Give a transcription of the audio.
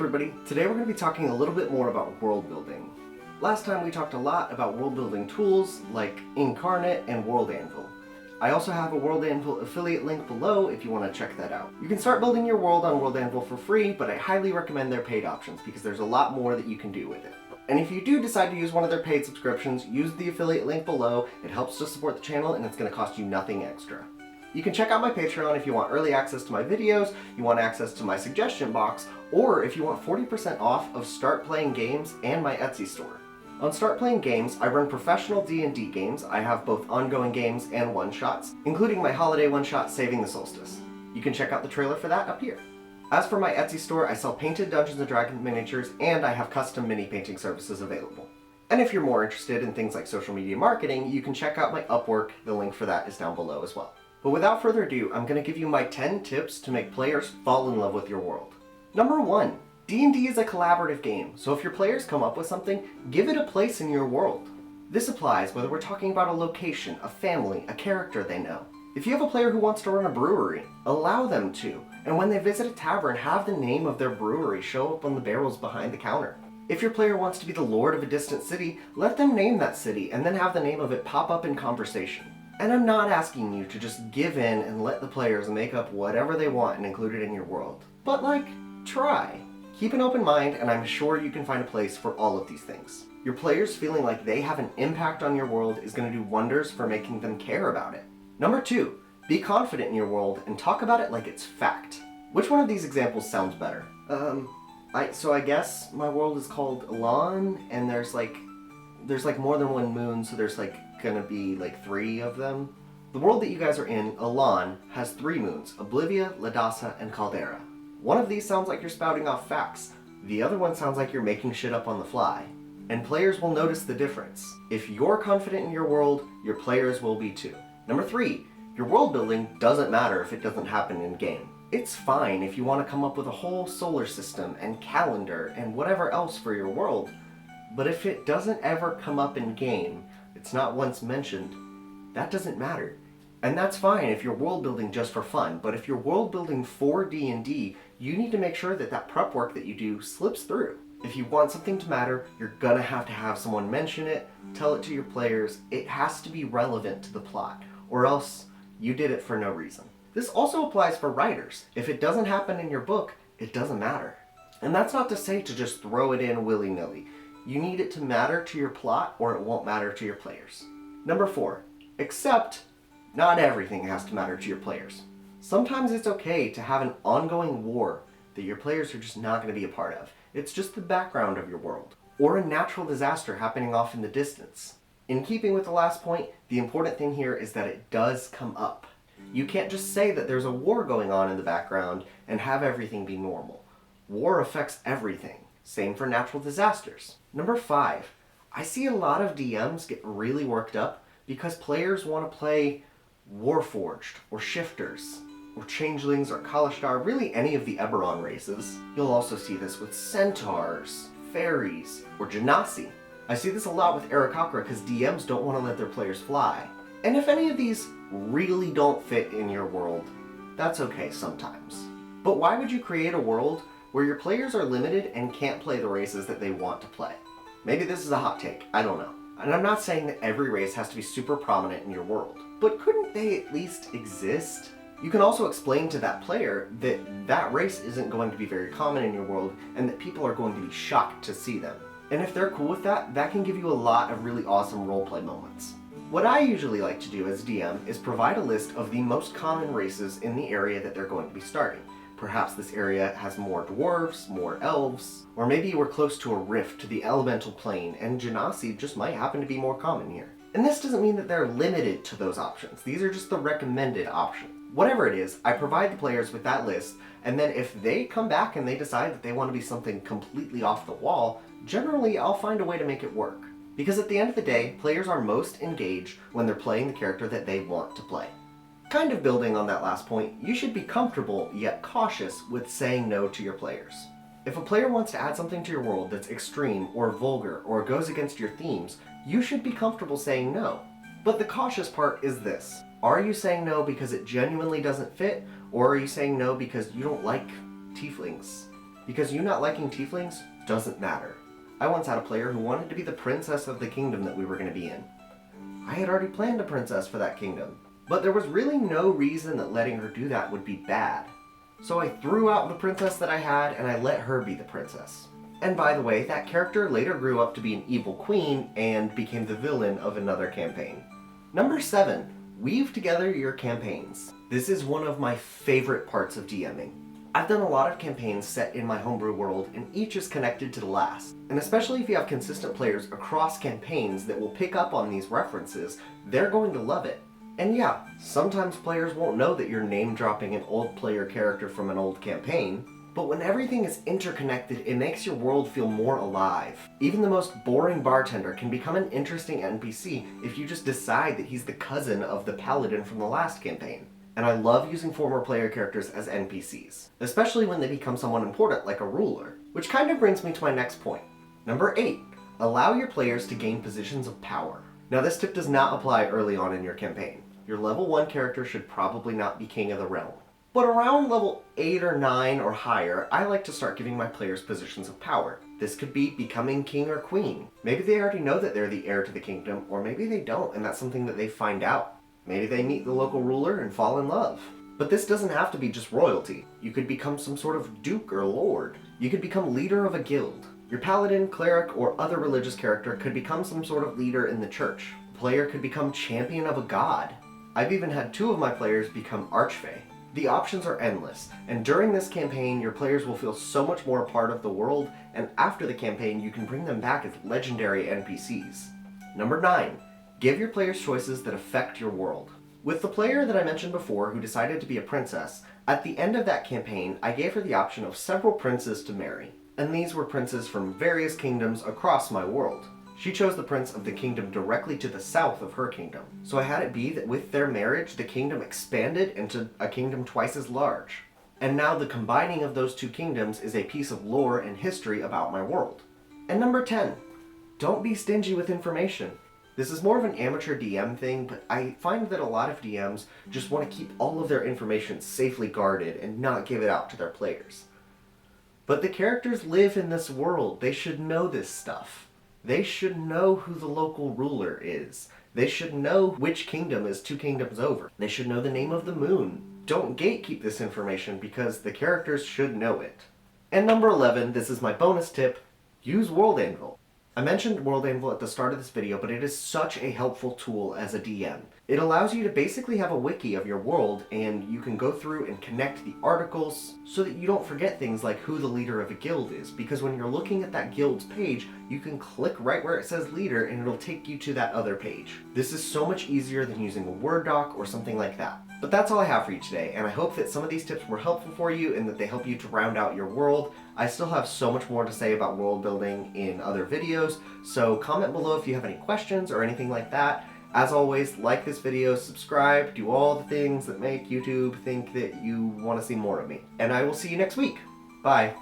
everybody, today we're going to be talking a little bit more about world building. Last time we talked a lot about world building tools like Incarnate and World Anvil. I also have a World Anvil affiliate link below if you want to check that out. You can start building your world on World Anvil for free, but I highly recommend their paid options because there's a lot more that you can do with it. And if you do decide to use one of their paid subscriptions, use the affiliate link below. It helps to support the channel and it's going to cost you nothing extra. You can check out my Patreon if you want early access to my videos, you want access to my suggestion box, or if you want 40% off of Start Playing Games and my Etsy store. On Start Playing Games, I run professional D&D games. I have both ongoing games and one-shots, including my holiday one-shot Saving the Solstice. You can check out the trailer for that up here. As for my Etsy store, I sell painted Dungeons & Dragons miniatures, and I have custom mini painting services available. And if you're more interested in things like social media marketing, you can check out my UPWORK. The link for that is down below as well. But without further ado, I'm going to give you my 10 tips to make players fall in love with your world. Number 1. D&D is a collaborative game, so if your players come up with something, give it a place in your world. This applies whether we're talking about a location, a family, a character they know. If you have a player who wants to run a brewery, allow them to, and when they visit a tavern, have the name of their brewery show up on the barrels behind the counter. If your player wants to be the lord of a distant city, let them name that city and then have the name of it pop up in conversation. And I'm not asking you to just give in and let the players make up whatever they want and include it in your world. But try. Keep an open mind and I'm sure you can find a place for all of these things. Your players feeling like they have an impact on your world is going to do wonders for making them care about it. Number 2, be confident in your world and talk about it like it's fact. Which one of these examples sounds better? So I guess my world is called Elan and there's more than one moon, so there's gonna be 3 of them. The world that you guys are in, Elan, has 3 moons, Oblivia, Ladassa, and Caldera. One of these sounds like you're spouting off facts. The other one sounds like you're making shit up on the fly. And players will notice the difference. If you're confident in your world, your players will be too. Number 3, your world building doesn't matter if it doesn't happen in game. It's fine if you want to come up with a whole solar system and calendar and whatever else for your world, but if it doesn't ever come up in game, it's not once mentioned, that doesn't matter. And that's fine if you're world building just for fun, but if you're world building for D&D, you need to make sure that that prep work that you do slips through. If you want something to matter, you're gonna have to have someone mention it, tell it to your players. It has to be relevant to the plot, or else you did it for no reason. This also applies for writers. If it doesn't happen in your book, it doesn't matter. And that's not to say to just throw it in willy-nilly. You need it to matter to your plot or it won't matter to your players. Number 4, accept not everything has to matter to your players. Sometimes it's okay to have an ongoing war that your players are just not going to be a part of. It's just the background of your world. Or a natural disaster happening off in the distance. In keeping with the last point, the important thing here is that it does come up. You can't just say that there's a war going on in the background and have everything be normal. War affects everything. Same for natural disasters. Number 5, I see a lot of DMs get really worked up because players want to play Warforged, or Shifters, or Changelings, or Kalashtar, really any of the Eberron races. You'll also see this with Centaurs, Fairies, or Genasi. I see this a lot with Aarakocra because DMs don't want to let their players fly. And if any of these really don't fit in your world, that's okay sometimes. But why would you create a world where your players are limited and can't play the races that they want to play? Maybe this is a hot take, I don't know. And I'm not saying that every race has to be super prominent in your world, but couldn't they at least exist? You can also explain to that player that that race isn't going to be very common in your world and that people are going to be shocked to see them. And if they're cool with that, that can give you a lot of really awesome roleplay moments. What I usually like to do as DM is provide a list of the most common races in the area that they're going to be starting. Perhaps this area has more dwarves, more elves, or maybe we're close to a rift to the elemental plane and Genasi just might happen to be more common here. And this doesn't mean that they're limited to those options. These are just the recommended options. Whatever it is, I provide the players with that list, and then if they come back and they decide that they want to be something completely off the wall, generally I'll find a way to make it work. Because at the end of the day, players are most engaged when they're playing the character that they want to play. Kind of building on that last point, you should be comfortable yet cautious with saying no to your players. If a player wants to add something to your world that's extreme or vulgar or goes against your themes, you should be comfortable saying no. But the cautious part is this. Are you saying no because it genuinely doesn't fit, or are you saying no because you don't like tieflings? because you not liking tieflings doesn't matter. I once had a player who wanted to be the princess of the kingdom that we were going to be in. I had already planned a princess for that kingdom, but there was really no reason that letting her do that would be bad. So I threw out the princess that I had and I let her be the princess. And by the way, that character later grew up to be an evil queen and became the villain of another campaign. Number 7, weave together your campaigns. This is one of my favorite parts of DMing. I've done a lot of campaigns set in my homebrew world, and each is connected to the last. And especially if you have consistent players across campaigns that will pick up on these references, they're going to love it. And yeah, sometimes players won't know that you're name dropping an old player character from an old campaign, but when everything is interconnected, it makes your world feel more alive. Even the most boring bartender can become an interesting NPC if you just decide that he's the cousin of the paladin from the last campaign. And I love using former player characters as NPCs, especially when they become someone important like a ruler. Which kind of brings me to my next point. Number 8, allow your players to gain positions of power. Now this tip does not apply early on in your campaign. Your level 1 character should probably not be king of the realm. But around level 8 or 9 or higher, I like to start giving my players positions of power. This could be becoming king or queen. Maybe they already know that they're the heir to the kingdom, or maybe they don't and that's something that they find out. Maybe they meet the local ruler and fall in love. But this doesn't have to be just royalty. You could become some sort of duke or lord. You could become leader of a guild. Your paladin, cleric, or other religious character could become some sort of leader in the church. A player could become champion of a god. I've even had 2 of my players become archfey. The options are endless, and during this campaign your players will feel so much more a part of the world, and after the campaign you can bring them back as legendary NPCs. Number 9. Give your players choices that affect your world. With the player that I mentioned before who decided to be a princess, at the end of that campaign I gave her the option of several princes to marry. And these were princes from various kingdoms across my world. She chose the prince of the kingdom directly to the south of her kingdom. So I had it be that with their marriage, the kingdom expanded into a kingdom twice as large. And now the combining of those 2 kingdoms is a piece of lore and history about my world. And number 10, don't be stingy with information. This is more of an amateur DM thing, but I find that a lot of DMs just want to keep all of their information safely guarded and not give it out to their players. But the characters live in this world. They should know this stuff. They should know who the local ruler is. They should know which kingdom is 2 kingdoms over. They should know the name of the moon. Don't gatekeep this information because the characters should know it. And number 11, this is my bonus tip, use Worldbuilding. I mentioned Worldbuilding at the start of this video, but it is such a helpful tool as a DM. It allows you to basically have a wiki of your world, and you can go through and connect the articles so that you don't forget things like who the leader of a guild is, because when you're looking at that guild's page, you can click right where it says leader and it'll take you to that other page. This is so much easier than using a Word doc or something like that. But that's all I have for you today, and I hope that some of these tips were helpful for you and that they help you to round out your world. I still have so much more to say about world building in other videos, so comment below if you have any questions or anything like that. As always, like this video, subscribe, do all the things that make YouTube think that you want to see more of me. And I will see you next week. Bye.